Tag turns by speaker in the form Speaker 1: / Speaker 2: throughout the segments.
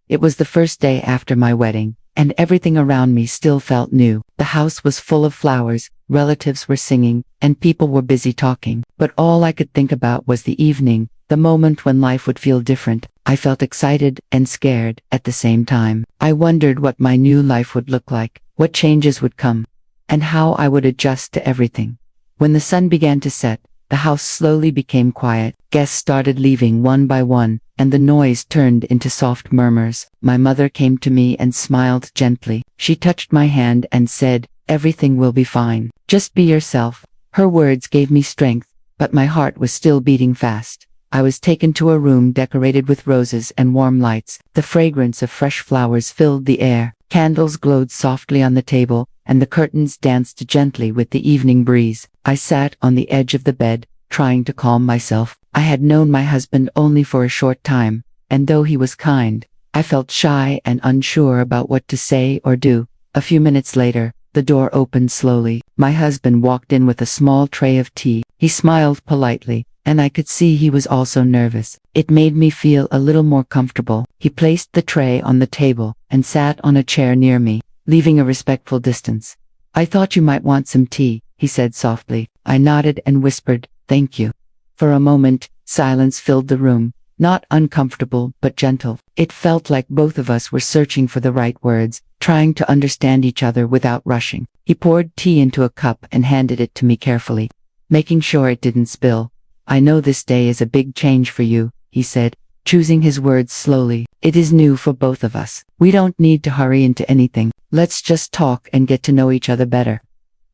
Speaker 1: It was the first day after my wedding, and everything around me still felt new. The house was full of flowers, relatives were singing, and people were busy talking. But all I could think about was the evening, the moment when life would feel different. I felt excited and scared at the same time. I wondered what my new life would look like, what changes would come, and how I would adjust to everything. When the sun began to set, the house slowly became quiet. Guests started leaving one by one, and the noise turned into soft murmurs. My mother came to me and smiled gently. She touched my hand and said, "Everything will be fine. Just be yourself." Her words gave me strength, but my heart was still beating fast. I was taken to a room decorated with roses and warm lights. The fragrance of fresh flowers filled the air. Candles glowed softly on the table, and the curtains danced gently with the evening breeze. I sat on the edge of the bed, trying to calm myself. I had known my husband only for a short time, and though he was kind, I felt shy and unsure about what to say or do. A few minutes later, the door opened slowly. My husband walked in with a small tray of tea. He smiled politely, and I could see he was also nervous. It made me feel a little more comfortable. He placed the tray on the table and sat on a chair near me, leaving a respectful distance. "I thought you might want some tea," he said softly. I nodded and whispered, "Thank you." For a moment, silence filled the room, not uncomfortable but gentle. It felt like both of us were searching for the right words, trying to understand each other without rushing. He poured tea into a cup and handed it to me carefully, making sure it didn't spill. "I know this day is a big change for you," he said, choosing his words slowly. "It is new for both of us. We don't need to hurry into anything. Let's just talk and get to know each other better."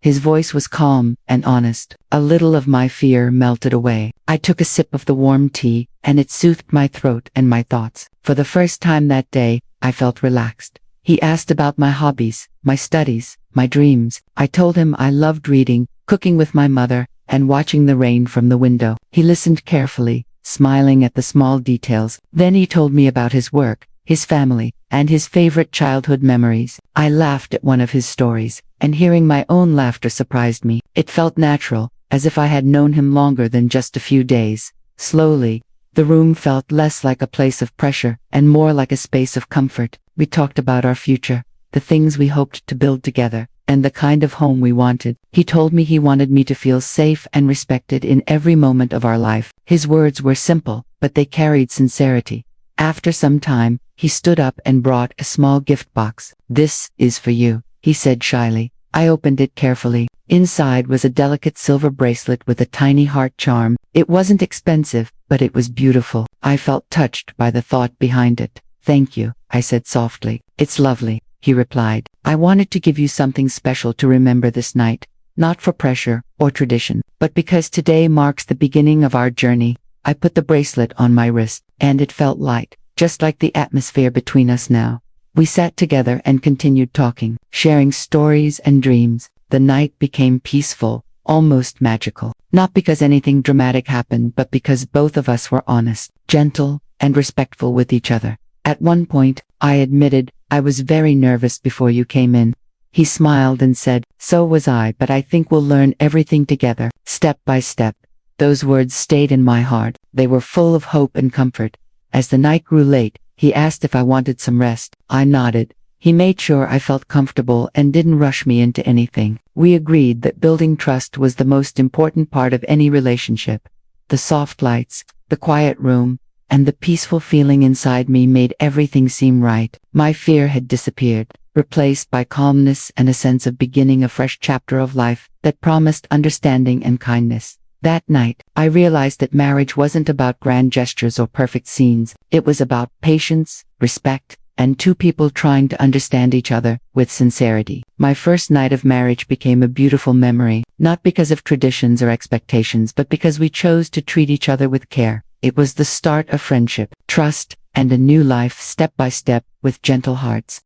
Speaker 1: His voice was calm and honest. A little of my fear melted away. I took a sip of the warm tea, and it soothed my throat and my thoughts. For the first time that day, I felt relaxed. He asked about my hobbies, my studies, my dreams. I told him I loved reading, cooking with my mother, and watching the rain from the window. He listened carefully, smiling at the small details. Then he told me about his work, his family, and his favorite childhood memories. I laughed at one of his stories, and hearing my own laughter surprised me. It felt natural, as if I had known him longer than just a few days. Slowly, the room felt less like a place of pressure and more like a space of comfort. We talked about our future, the things we hoped to build together, and the kind of home we wanted. He told me he wanted me to feel safe and respected in every moment of our life. His words were simple, but they carried sincerity. After some time, he stood up and brought a small gift box. "This is for you," he said shyly. I opened it carefully. Inside was a delicate silver bracelet with a tiny heart charm. It wasn't expensive, but it was beautiful. I felt touched by the thought behind it. "Thank you," I said softly. "It's lovely," he replied. "I wanted to give you something special to remember this night, not for pressure or tradition, but because today marks the beginning of our journey." I put the bracelet on my wrist, and it felt light, just like the atmosphere between us now. We sat together and continued talking, sharing stories and dreams. The night became peaceful, almost magical. Not because anything dramatic happened, but because both of us were honest, gentle, and respectful with each other. At one point, I admitted, "I was very nervous before you came in." He smiled and said, "So was I, but I think we'll learn everything together, step by step." Those words stayed in my heart. They were full of hope and comfort. As the night grew late, he asked if I wanted some rest. I nodded. He made sure I felt comfortable and didn't rush me into anything. We agreed that building trust was the most important part of any relationship. The soft lights, the quiet room, and the peaceful feeling inside me made everything seem right. My fear had disappeared, replaced by calmness and a sense of beginning a fresh chapter of life that promised understanding and kindness. That night, I realized that marriage wasn't about grand gestures or perfect scenes. It was about patience, respect, and two people trying to understand each other with sincerity. My first night of marriage became a beautiful memory, not because of traditions or expectations, but because we chose to treat each other with care. It was the start of friendship, trust, and a new life step by step with gentle hearts.